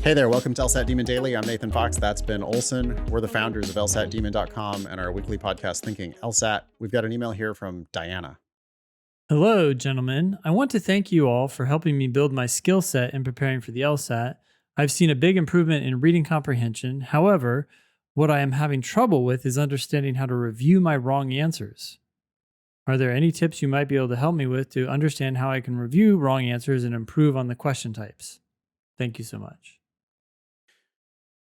Hey there, welcome to LSAT Demon Daily. I'm Nathan Fox. That's Ben Olson. We're the founders of LSATdemon.com and our weekly podcast, Thinking LSAT. We've got an email here from Dianna. Hello, gentlemen. I want to thank you all for helping me build my skill set in preparing for the LSAT. I've seen a big improvement in reading comprehension. However, what I am having trouble with is understanding how to review my wrong answers. Are there any tips you might be able to help me with to understand how I can review wrong answers and improve on the question types? Thank you so much.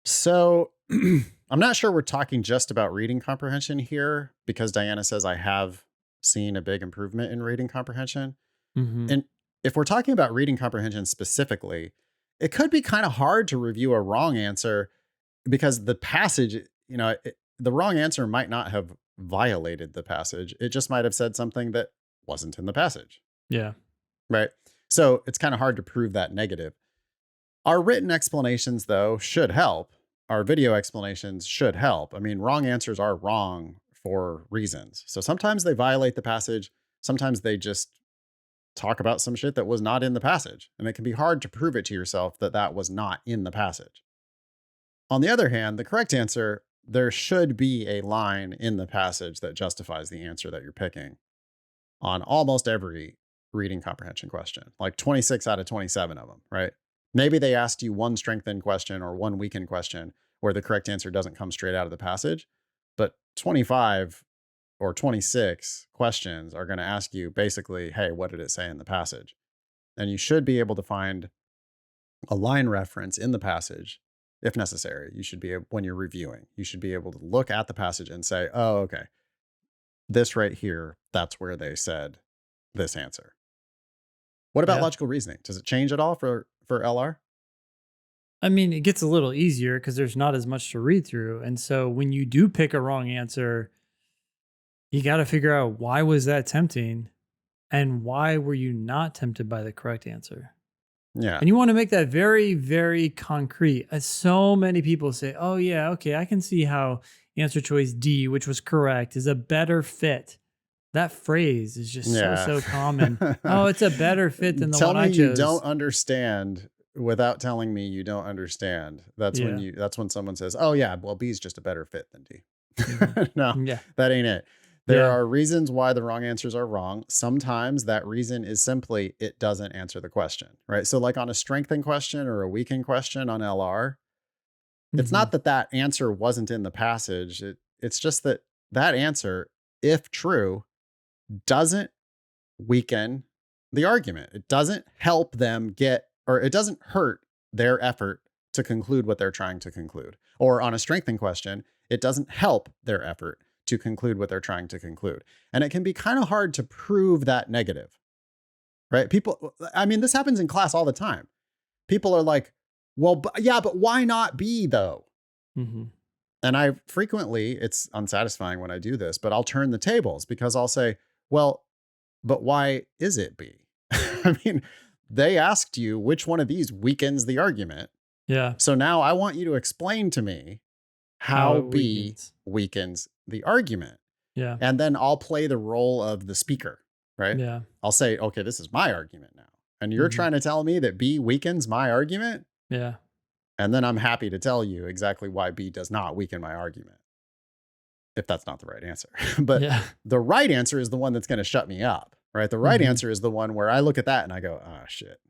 So I'm not sure we're talking just about reading comprehension here because Dianna says I have seen a big improvement in reading comprehension. And if we're talking about reading comprehension specifically, it could be kind of hard to review a wrong answer because the passage, the wrong answer might not have violated the passage. It just might have said something that wasn't in the passage. Yeah. Right. So it's kind of hard to prove that negative. Our written explanations, though, should help. Our video explanations should help. I mean, wrong answers are wrong for reasons. So sometimes they violate the passage. Sometimes they just talk about some shit that was not in the passage. And it can be hard to prove it to yourself that that was not in the passage. On the other hand, the correct answer, there should be a line in the passage that justifies the answer that you're picking on almost every reading comprehension question, like 26 out of 27 of them, right? Maybe they asked you one strengthened question or one weakened question where the correct answer doesn't come straight out of the passage, but 25 or 26 questions are going to ask you basically, hey, what did it say in the passage? And you should be able to find a line reference in the passage if necessary. You should be able, when you're reviewing, you should be able to look at the passage and say, oh, okay, this right here, that's where they said this answer. What about logical reasoning? Does it change at all for LR? I mean, it gets a little easier because there's not as much to read through. And so when you do pick a wrong answer, you got to figure out why was that tempting and why were you not tempted by the correct answer? Yeah. And you want to make that very, very concrete. As so many people say, oh yeah, okay, I can see how answer choice D, which was correct, is a better fit. That phrase is just so common. Oh, it's a better fit than the one I chose. Tell me you don't understand without telling me you don't understand. That's when someone says, oh yeah, well, B is just a better fit than D. No, that ain't it. There are reasons why the wrong answers are wrong. Sometimes that reason is simply it doesn't answer the question, right? So like on a strengthened question or a weakened question on LR, it's not that that answer wasn't in the passage. It's just that that answer, if true, doesn't weaken the argument. It doesn't help them get, or it doesn't hurt their effort to conclude what they're trying to conclude. Or on a strengthened question, it doesn't help their effort to conclude what they're trying to conclude. And it can be kind of hard to prove that negative, right? People, I mean, this happens in class all the time. People are like, well, but why not B though? And I frequently, it's unsatisfying when I do this, but I'll turn the tables because I'll say, well, but why is it B? I mean, they asked you which one of these weakens the argument. Yeah. So now I want you to explain to me how B weakens the argument. Yeah. And then I'll play the role of the speaker, right? Yeah. I'll say, okay, this is my argument now. And you're trying to tell me that B weakens my argument? Yeah. And then I'm happy to tell you exactly why B does not weaken my argument, if that's not the right answer. But the right answer is the one that's going to shut me up, right? The right answer is the one where I look at that and I go, oh, shit,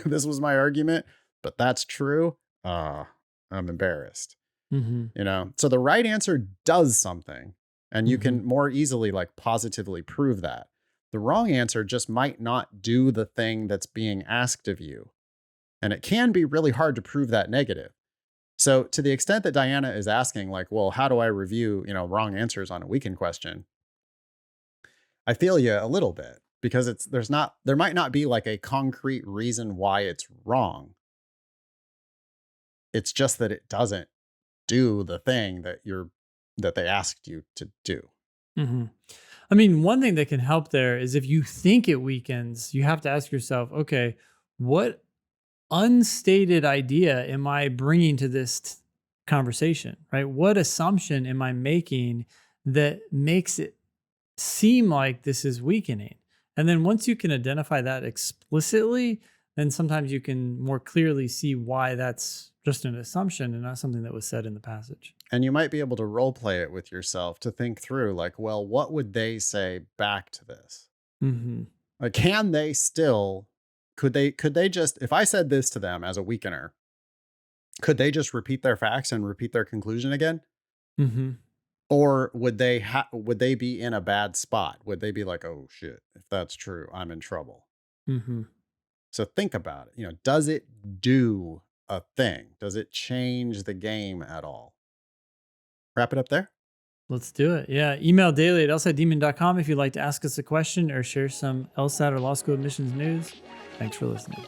this was my argument, but that's true. I'm embarrassed. So the right answer does something and you can more easily like positively prove that. The wrong answer just might not do the thing that's being asked of you. And it can be really hard to prove that negative. So to the extent that Dianna is asking like, well, how do I review, wrong answers on a weakened question? I feel you a little bit because there might not be like a concrete reason why it's wrong. It's just that it doesn't do the thing that they asked you to do. I mean, one thing that can help there is if you think it weakens, you have to ask yourself, okay, what unstated idea am I bringing to this conversation, right? What assumption am I making that makes it seem like this is weakening? And then once you can identify that explicitly, then sometimes you can more clearly see why that's just an assumption and not something that was said in the passage. And you might be able to role play it with yourself to think through, like, well, what would they say back to this? Hmm. Like, can they still, could they just, if I said this to them as a weakener, could they just repeat their facts and repeat their conclusion again? Hmm. Or would they be in a bad spot? Would they be like, "Oh shit, if that's true, I'm in trouble." Hmm. So think about it. Does it do a thing? Does it change the game at all? Wrap it up there. Let's do it. Yeah. Email daily at lsatdemon.com if you'd like to ask us a question or share some LSAT or law school admissions news. Thanks for listening.